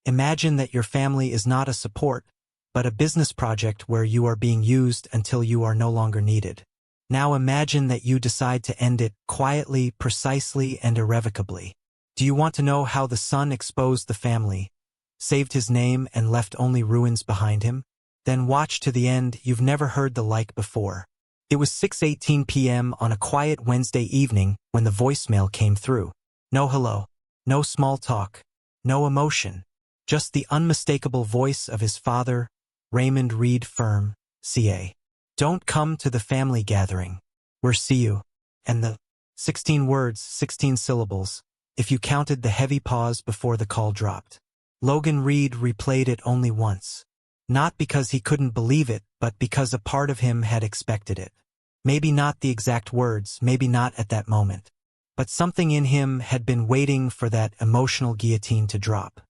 Imagine that your family is not a support, but a business project where you are being used until you are no longer needed. Now imagine that you decide to end it quietly, precisely, and irrevocably. Do you want to know how the son exposed the family, saved his name, and left only ruins behind him? Then watch to the end. You've never heard the like before. It was 6:18 p.m. on a quiet Wednesday evening when the voicemail came through. No hello, no small talk, no emotion, just the unmistakable voice of his father, Raymond Reed Firm, CA. Don't come to the family gathering. We'll see you. And the 16 words, 16 syllables, if you counted the heavy pause before the call dropped. Logan Reed replayed it only once. Not because he couldn't believe it, but because a part of him had expected it. Maybe not the exact words, maybe not at that moment. But something in him had been waiting for that emotional guillotine to drop.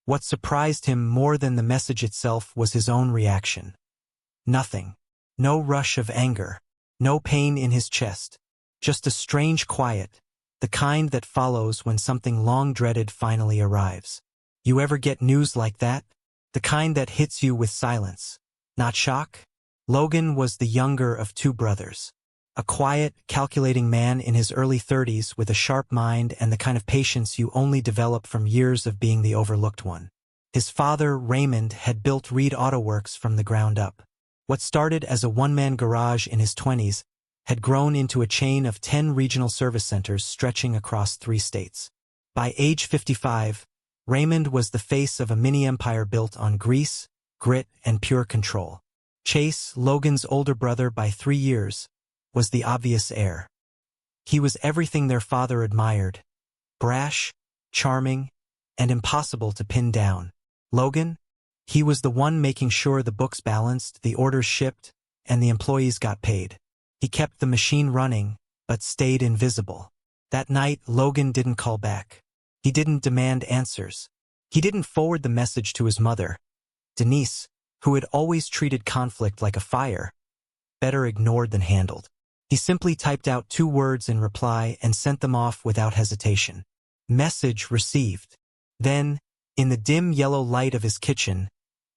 What surprised him more than the message itself was his own reaction. Nothing. No rush of anger. No pain in his chest. Just a strange quiet, the kind that follows when something long dreaded finally arrives. You ever get news like that? The kind that hits you with silence. Not shock? Logan was the younger of two brothers. A quiet, calculating man in his early 30s with a sharp mind and the kind of patience you only develop from years of being the overlooked one. His father, Raymond, had built Reed Auto Works from the ground up. What started as a one-man garage in his 20s had grown into a chain of 10 regional service centers stretching across 3 states. By age 55, Raymond was the face of a mini-empire built on grease, grit, and pure control. Chase, Logan's older brother by 3 years, was the obvious heir. He was everything their father admired: brash, charming, and impossible to pin down. Logan? He was the one making sure the books balanced, the orders shipped, and the employees got paid. He kept the machine running, but stayed invisible. That night, Logan didn't call back. He didn't demand answers. He didn't forward the message to his mother, Denise, who had always treated conflict like a fire, better ignored than handled. He simply typed out 2 words in reply and sent them off without hesitation. Message received. Then, in the dim yellow light of his kitchen,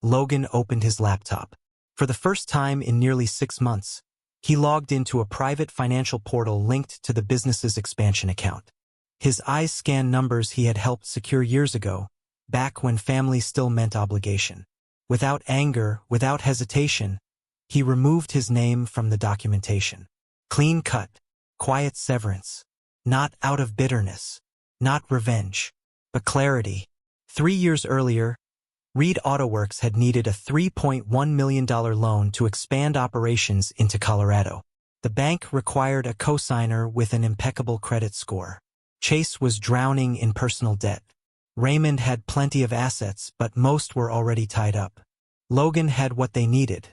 Logan opened his laptop. For the first time in nearly 6 months, he logged into a private financial portal linked to the business's expansion account. His eyes scanned numbers he had helped secure years ago, back when family still meant obligation. Without anger, without hesitation, he removed his name from the documentation. Clean cut, quiet severance. Not out of bitterness, not revenge, but clarity. 3 years earlier, Reed Auto Works had needed a $3.1 million loan to expand operations into Colorado. The bank required a cosigner with an impeccable credit score. Chase was drowning in personal debt. Raymond had plenty of assets, but most were already tied up. Logan had what they needed: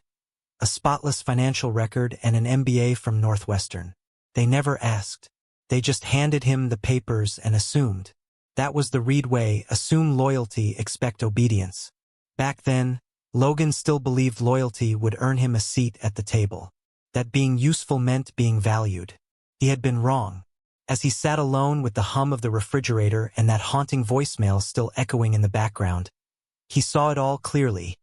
a spotless financial record and an MBA from Northwestern. They never asked. They just handed him the papers and assumed. That was the Reed way: assume loyalty, expect obedience. Back then, Logan still believed loyalty would earn him a seat at the table. That being useful meant being valued. He had been wrong. As he sat alone with the hum of the refrigerator and that haunting voicemail still echoing in the background, he saw it all clearly.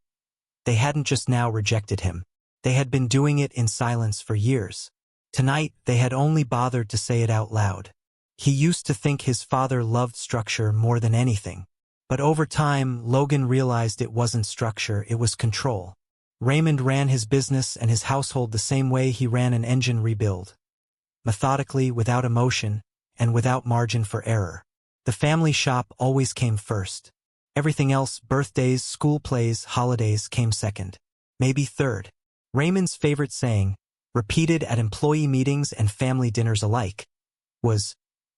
They hadn't just now rejected him. They had been doing it in silence for years. Tonight, they had only bothered to say it out loud. He used to think his father loved structure more than anything. But over time, Logan realized it wasn't structure, it was control. Raymond ran his business and his household the same way he ran an engine rebuild. Methodically, without emotion, and without margin for error. The family shop always came first. Everything else, birthdays, school plays, holidays, came second. Maybe third. Raymond's favorite saying, repeated at employee meetings and family dinners alike, was,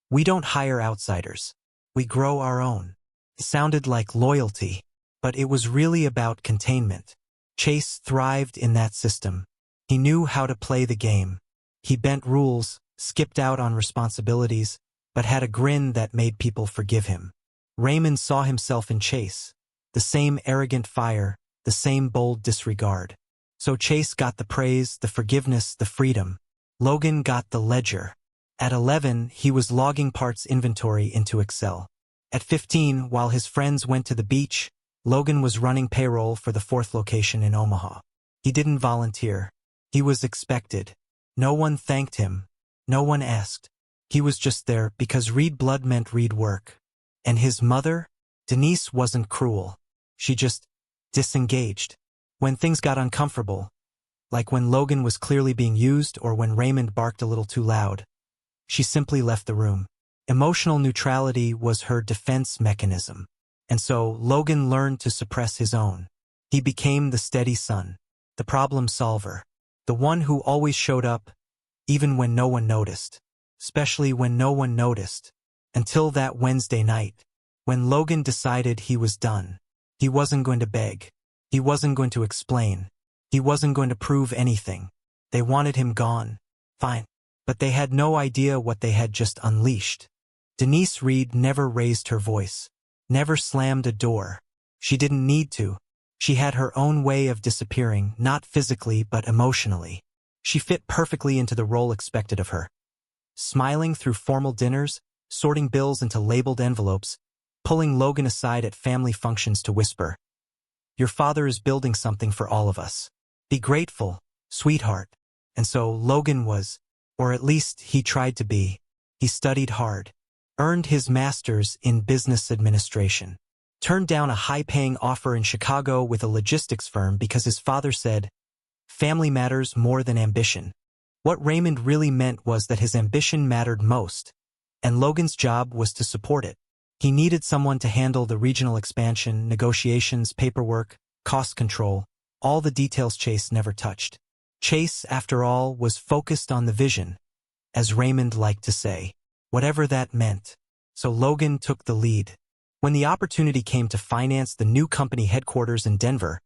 "We don't hire outsiders. We grow our own." It sounded like loyalty, but it was really about containment. Chase thrived in that system. He knew how to play the game. He bent rules, skipped out on responsibilities, but had a grin that made people forgive him. Raymond saw himself in Chase. The same arrogant fire, the same bold disregard. So Chase got the praise, the forgiveness, the freedom. Logan got the ledger. At 11, he was logging parts inventory into Excel. At 15, while his friends went to the beach, Logan was running payroll for the fourth location in Omaha. He didn't volunteer. He was expected. No one thanked him. No one asked. He was just there because read blood meant read work. And his mother, Denise, wasn't cruel. She just disengaged. When things got uncomfortable, like when Logan was clearly being used or when Raymond barked a little too loud, she simply left the room. Emotional neutrality was her defense mechanism. And so Logan learned to suppress his own. He became the steady son, the problem solver, the one who always showed up, even when no one noticed. Especially when no one noticed. Until that Wednesday night, when Logan decided he was done. He wasn't going to beg. He wasn't going to explain. He wasn't going to prove anything. They wanted him gone. Fine. But they had no idea what they had just unleashed. Denise Reed never raised her voice. Never slammed a door. She didn't need to. She had her own way of disappearing, not physically but emotionally. She fit perfectly into the role expected of her. Smiling through formal dinners, sorting bills into labeled envelopes, pulling Logan aside at family functions to whisper, "Your father is building something for all of us. Be grateful, sweetheart." And so Logan was, or at least he tried to be. He studied hard, earned his master's in business administration, turned down a high-paying offer in Chicago with a logistics firm because his father said, "Family matters more than ambition." What Raymond really meant was that his ambition mattered most, and Logan's job was to support it. He needed someone to handle the regional expansion, negotiations, paperwork, cost control, all the details Chase never touched. Chase, after all, was focused on the vision, as Raymond liked to say, whatever that meant. So Logan took the lead. When the opportunity came to finance the new company headquarters in Denver,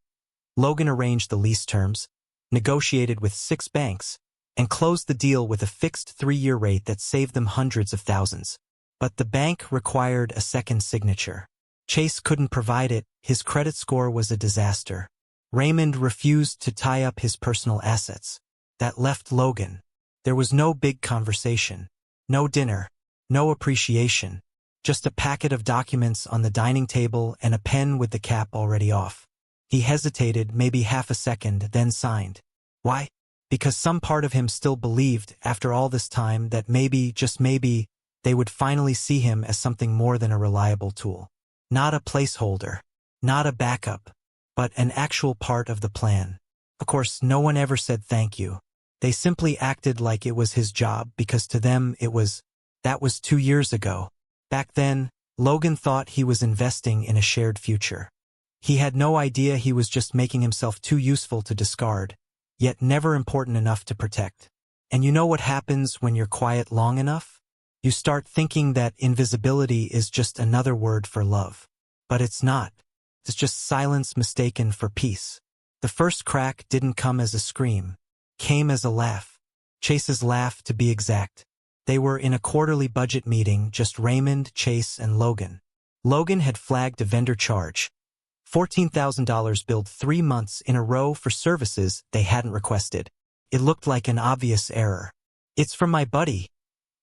Logan arranged the lease terms, negotiated with 6 banks, and closed the deal with a fixed 3-year rate that saved them hundreds of thousands. But the bank required a second signature. Chase couldn't provide it. His credit score was a disaster. Raymond refused to tie up his personal assets. That left Logan. There was no big conversation, no dinner, no appreciation, just a packet of documents on the dining table and a pen with the cap already off. He hesitated maybe half a second, then signed. Why? Because some part of him still believed, after all this time, that maybe, just maybe, they would finally see him as something more than a reliable tool. Not a placeholder, not a backup, but an actual part of the plan. Of course, no one ever said thank you. They simply acted like it was his job because to them that was 2 years ago. Back then, Logan thought he was investing in a shared future. He had no idea he was just making himself too useful to discard, yet never important enough to protect. And you know what happens when you're quiet long enough? You start thinking that invisibility is just another word for love. But it's not. It's just silence mistaken for peace. The first crack didn't come as a scream. Came as a laugh. Chase's laugh, to be exact. They were in a quarterly budget meeting, just Raymond, Chase, and Logan. Logan had flagged a vendor charge. $14,000 billed 3 months in a row for services they hadn't requested. It looked like an obvious error. "It's from my buddy,"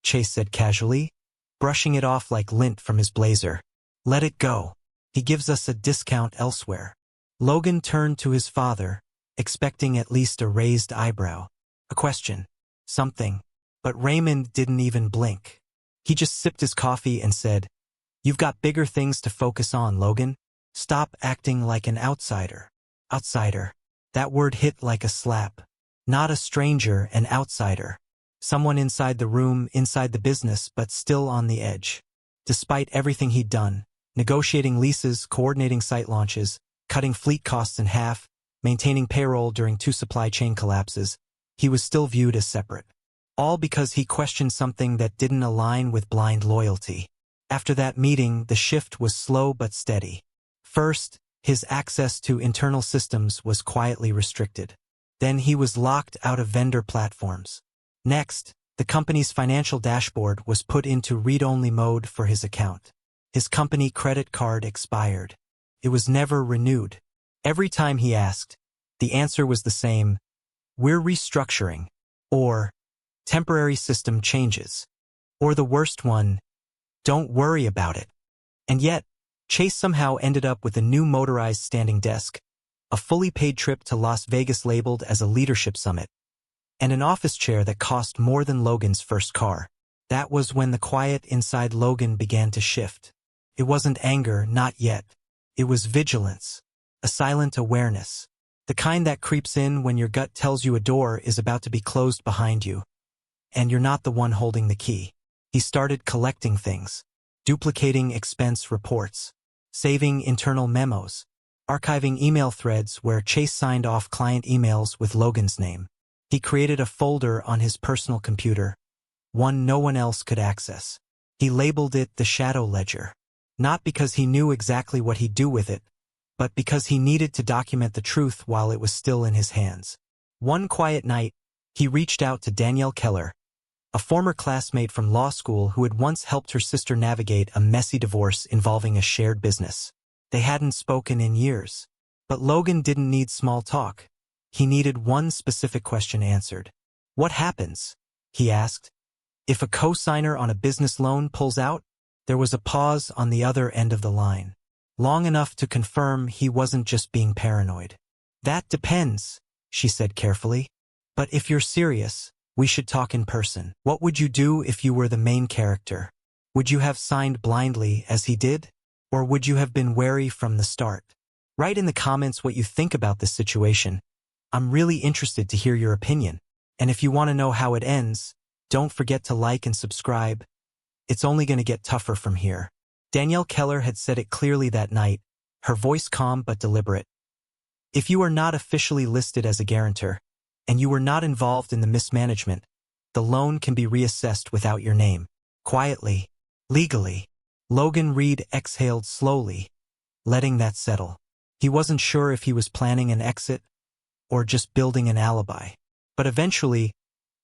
Chase said casually, brushing it off like lint from his blazer. "Let it go. He gives us a discount elsewhere." Logan turned to his father, expecting at least a raised eyebrow. A question. Something. But Raymond didn't even blink. He just sipped his coffee and said, "You've got bigger things to focus on, Logan. Stop acting like an outsider." Outsider. That word hit like a slap. Not a stranger, an outsider. Someone inside the room, inside the business, but still on the edge. Despite everything he'd done, negotiating leases, coordinating site launches, cutting fleet costs in half, maintaining payroll during 2 supply chain collapses, he was still viewed as separate. All because he questioned something that didn't align with blind loyalty. After that meeting, the shift was slow but steady. First, his access to internal systems was quietly restricted. Then he was locked out of vendor platforms. Next, the company's financial dashboard was put into read-only mode for his account. His company credit card expired. It was never renewed. Every time he asked, the answer was the same: "We're restructuring," or "Temporary system changes," or the worst one, "Don't worry about it." And yet, Chase somehow ended up with a new motorized standing desk, a fully paid trip to Las Vegas labeled as a leadership summit, and an office chair that cost more than Logan's first car. That was when the quiet inside Logan began to shift. It wasn't anger, not yet. It was vigilance, a silent awareness, the kind that creeps in when your gut tells you a door is about to be closed behind you, and you're not the one holding the key. He started collecting things, duplicating expense reports, saving internal memos, archiving email threads where Chase signed off client emails with Logan's name. He created a folder on his personal computer, one no one else could access. He labeled it the Shadow Ledger, not because he knew exactly what he'd do with it, but because he needed to document the truth while it was still in his hands. One quiet night, he reached out to Danielle Keller, a former classmate from law school who had once helped her sister navigate a messy divorce involving a shared business. They hadn't spoken in years. But Logan didn't need small talk. He needed one specific question answered. "What happens?" he asked. "If a co-signer on a business loan pulls out?" There was a pause on the other end of the line, long enough to confirm he wasn't just being paranoid. "That depends," she said carefully. "But if you're serious, we should talk in person. What would you do if you were the main character? Would you have signed blindly as he did? Or would you have been wary from the start?" Write in the comments what you think about this situation. I'm really interested to hear your opinion. And if you want to know how it ends, don't forget to like and subscribe. It's only going to get tougher from here. Danielle Keller had said it clearly that night, her voice calm but deliberate. If you are not officially listed as a guarantor, and you were not involved in the mismanagement, the loan can be reassessed without your name. Quietly, legally. Logan Reed exhaled slowly, letting that settle. He wasn't sure if he was planning an exit or just building an alibi. But eventually,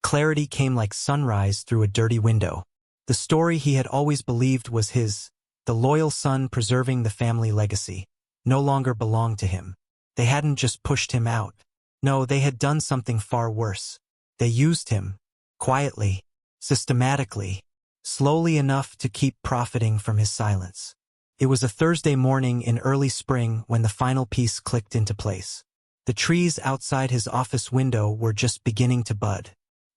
clarity came like sunrise through a dirty window. The story he had always believed was his, the loyal son preserving the family legacy, no longer belonged to him. They hadn't just pushed him out. No, they had done something far worse. They used him, quietly, systematically, slowly enough to keep profiting from his silence. It was a Thursday morning in early spring when the final piece clicked into place. The trees outside his office window were just beginning to bud.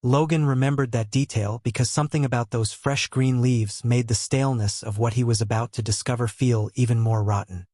Logan remembered that detail because something about those fresh green leaves made the staleness of what he was about to discover feel even more rotten.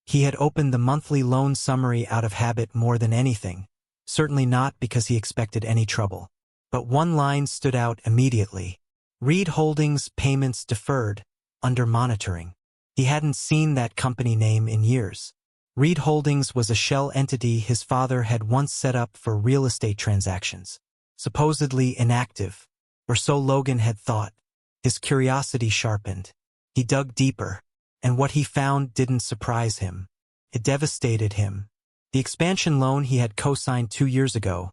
He had opened the monthly loan summary out of habit more than anything, certainly not because he expected any trouble. But one line stood out immediately. Reed Holdings payments deferred, under monitoring. He hadn't seen that company name in years. Reed Holdings was a shell entity his father had once set up for real estate transactions. Supposedly inactive, or so Logan had thought. His curiosity sharpened. He dug deeper, and what he found didn't surprise him. It devastated him. The expansion loan he had co-signed 2 years ago,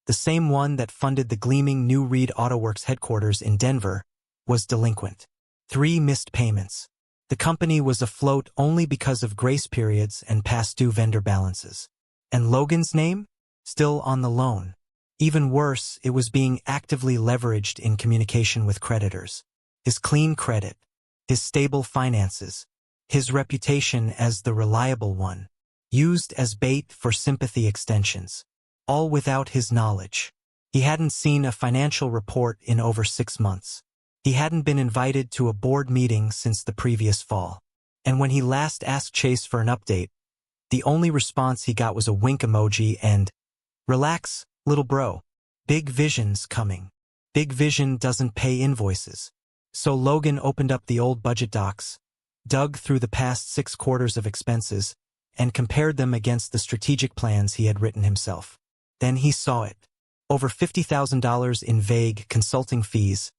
the same one that funded the gleaming new Reed AutoWorks headquarters in Denver, was delinquent. 3 missed payments. The company was afloat only because of grace periods and past due vendor balances. And Logan's name? Still on the loan. Even worse, it was being actively leveraged in communication with creditors. His clean credit, his stable finances, his reputation as the reliable one, used as bait for sympathy extensions. All without his knowledge. He hadn't seen a financial report in over 6 months. He hadn't been invited to a board meeting since the previous fall. And when he last asked Chase for an update, the only response he got was a wink emoji and, "Relax, little bro. Big vision's coming." Big vision doesn't pay invoices. So Logan opened up the old budget docs, dug through the past 6 quarters of expenses, and compared them against the strategic plans he had written himself. Then he saw it. Over $50,000 in vague consulting fees,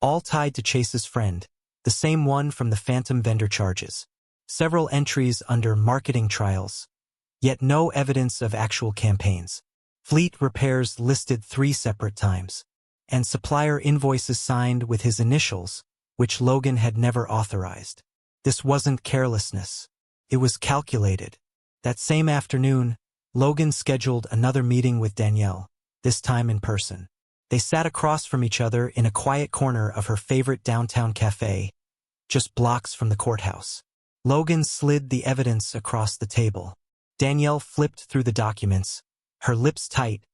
all tied to Chase's friend, the same one from the phantom vendor charges. Several entries under marketing trials, yet no evidence of actual campaigns. Fleet repairs listed 3 separate times, and supplier invoices signed with his initials, which Logan had never authorized. This wasn't carelessness. It was calculated. That same afternoon, Logan scheduled another meeting with Danielle, this time in person. They sat across from each other in a quiet corner of her favorite downtown cafe, just blocks from the courthouse. Logan slid the evidence across the table. Danielle flipped through the documents, her lips tight,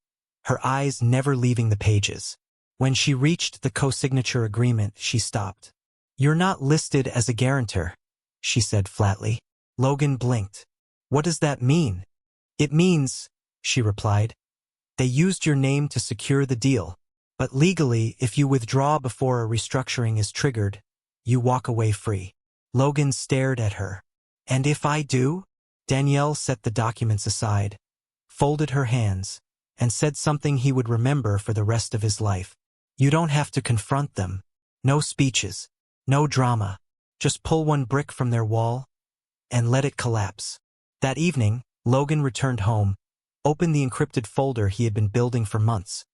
her eyes never leaving the pages. When she reached the co-signature agreement, she stopped. "You're not listed as a guarantor," she said flatly. Logan blinked. "What does that mean?" "It means," she replied, "they used your name to secure the deal. But legally, if you withdraw before a restructuring is triggered, you walk away free." Logan stared at her. "And if I do?" Danielle set the documents aside, folded her hands, and said something he would remember for the rest of his life. "You don't have to confront them. No speeches. No drama. Just pull one brick from their wall and let it collapse." That evening, Logan returned home, opened the encrypted folder he had been building for months,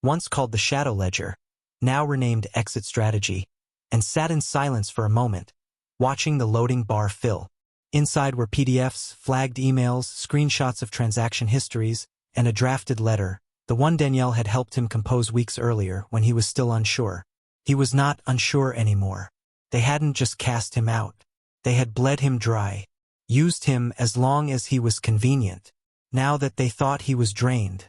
once called the Shadow Ledger, now renamed Exit Strategy, and sat in silence for a moment, watching the loading bar fill. Inside were PDFs, flagged emails, screenshots of transaction histories, and a drafted letter, the one Danielle had helped him compose weeks earlier when he was still unsure. He was not unsure anymore. They hadn't just cast him out. They had bled him dry, used him as long as he was convenient. Now that they thought he was drained,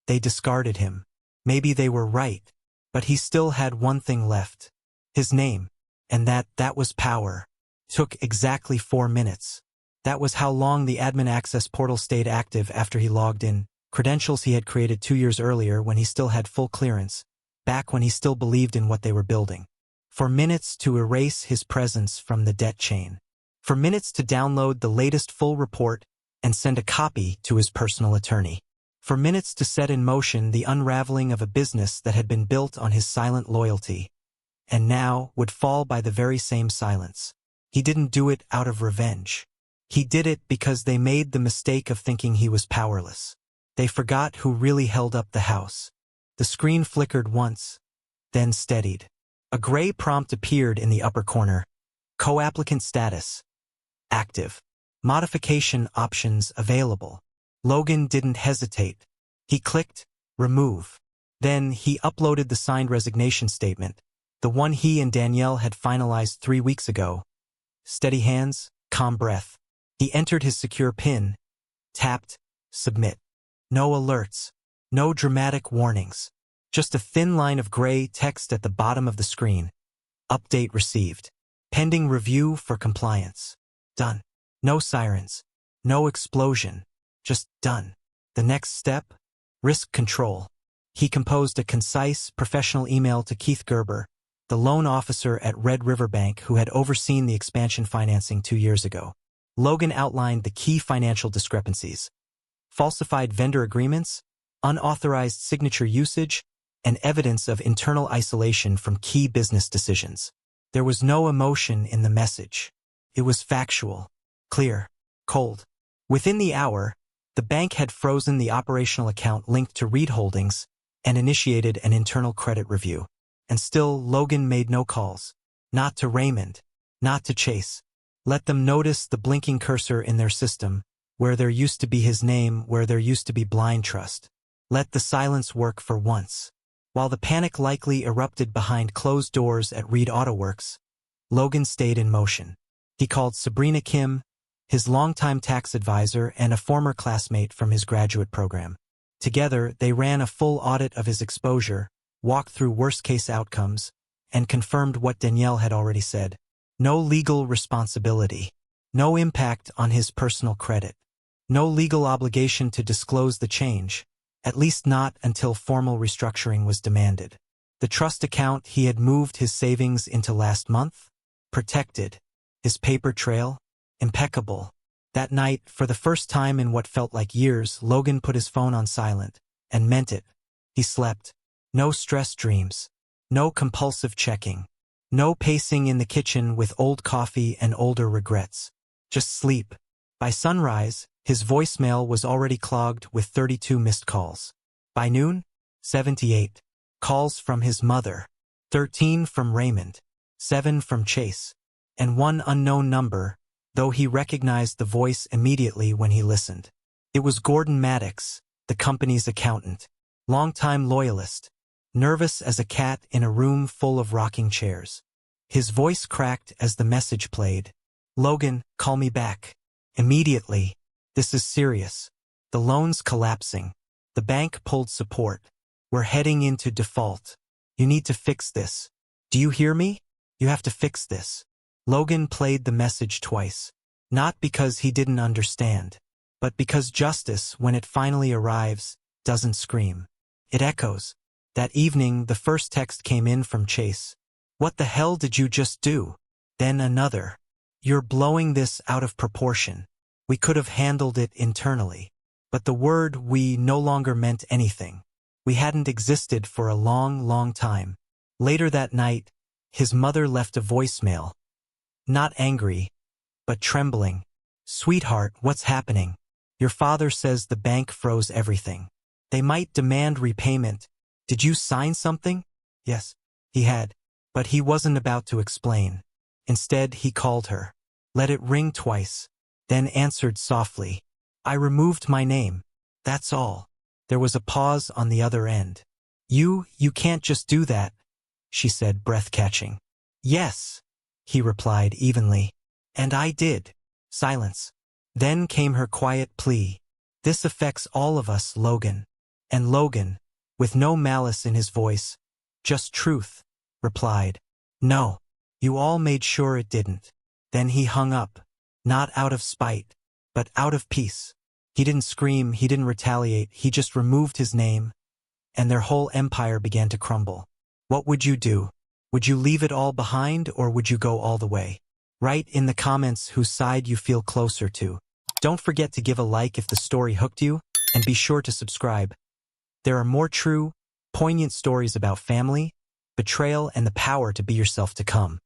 they discarded him. Maybe they were right, but he still had one thing left. His name. And that was power. Took exactly 4 minutes. That was how long the admin access portal stayed active after he logged in, credentials he had created 2 years earlier when he still had full clearance, back when he still believed in what they were building. For minutes to erase his presence from the debt chain. For minutes to download the latest full report and send a copy to his personal attorney. For minutes to set in motion the unraveling of a business that had been built on his silent loyalty, and now would fall by the very same silence. He didn't do it out of revenge. He did it because they made the mistake of thinking he was powerless. They forgot who really held up the house. The screen flickered once, then steadied. A gray prompt appeared in the upper corner. Co-applicant status. Active. Modification options available. Logan didn't hesitate. He clicked remove. Then he uploaded the signed resignation statement, the one he and Danielle had finalized 3 weeks ago. Steady hands, calm breath. He entered his secure PIN, tapped submit. No alerts, no dramatic warnings. Just a thin line of gray text at the bottom of the screen. Update received. Pending review for compliance. Done. No sirens. No explosion. Just done. The next step? Risk control. He composed a concise, professional email to Keith Gerber, the loan officer at Red River Bank who had overseen the expansion financing 2 years ago. Logan outlined the key financial discrepancies. Falsified vendor agreements, unauthorized signature usage, and evidence of internal isolation from key business decisions. There was no emotion in the message. It was factual, clear, cold. Within the hour, the bank had frozen the operational account linked to Reed Holdings and initiated an internal credit review. And still, Logan made no calls. Not to Raymond, not to Chase. Let them notice the blinking cursor in their system, where there used to be his name, where there used to be blind trust. Let the silence work for once. While the panic likely erupted behind closed doors at Reed Autoworks, Logan stayed in motion. He called Sabrina Kim, his longtime tax advisor and a former classmate from his graduate program. Together, they ran a full audit of his exposure, walked through worst-case outcomes, and confirmed what Danielle had already said. No legal responsibility. No impact on his personal credit. No legal obligation to disclose the change, at least not until formal restructuring was demanded. The trust account he had moved his savings into last month? Protected. His paper trail? Impeccable. That night, for the first time in what felt like years, Logan put his phone on silent, and meant it. He slept. No stress dreams. No compulsive checking. No pacing in the kitchen with old coffee and older regrets. Just sleep. By sunrise, his voicemail was already clogged with 32 missed calls. By noon, 78. Calls from his mother. 13 from Raymond. 7 from Chase. And one unknown number, though he recognized the voice immediately when he listened. It was Gordon Maddox, the company's accountant. Longtime loyalist. Nervous as a cat in a room full of rocking chairs. His voice cracked as the message played. Logan, call me back. Immediately. This is serious. The loan's collapsing. The bank pulled support. We're heading into default. You need to fix this. Do you hear me? You have to fix this. Logan played the message twice. Not because he didn't understand, but because justice, when it finally arrives, doesn't scream. It echoes. That evening, the first text came in from Chase. What the hell did you just do? Then another. You're blowing this out of proportion. We could have handled it internally. But the word "we" no longer meant anything. We hadn't existed for a long, long time. Later that night, his mother left a voicemail. Not angry, but trembling. Sweetheart, what's happening? Your father says the bank froze everything. They might demand repayment. Did you sign something? Yes, he had. But he wasn't about to explain. Instead, he called her. Let it ring twice. Then answered softly. I removed my name. That's all. There was a pause on the other end. You can't just do that, she said, breath-catching. Yes, he replied evenly. And I did. Silence. Then came her quiet plea. This affects all of us, Logan. And Logan, with no malice in his voice, just truth, replied, no, you all made sure it didn't. Then he hung up, not out of spite, but out of peace. He didn't scream, he didn't retaliate, he just removed his name, and their whole empire began to crumble. What would you do? Would you leave it all behind, or would you go all the way? Write in the comments whose side you feel closer to. Don't forget to give a like if the story hooked you, and be sure to subscribe. There are more true, poignant stories about family, betrayal, and the power to be yourself to come.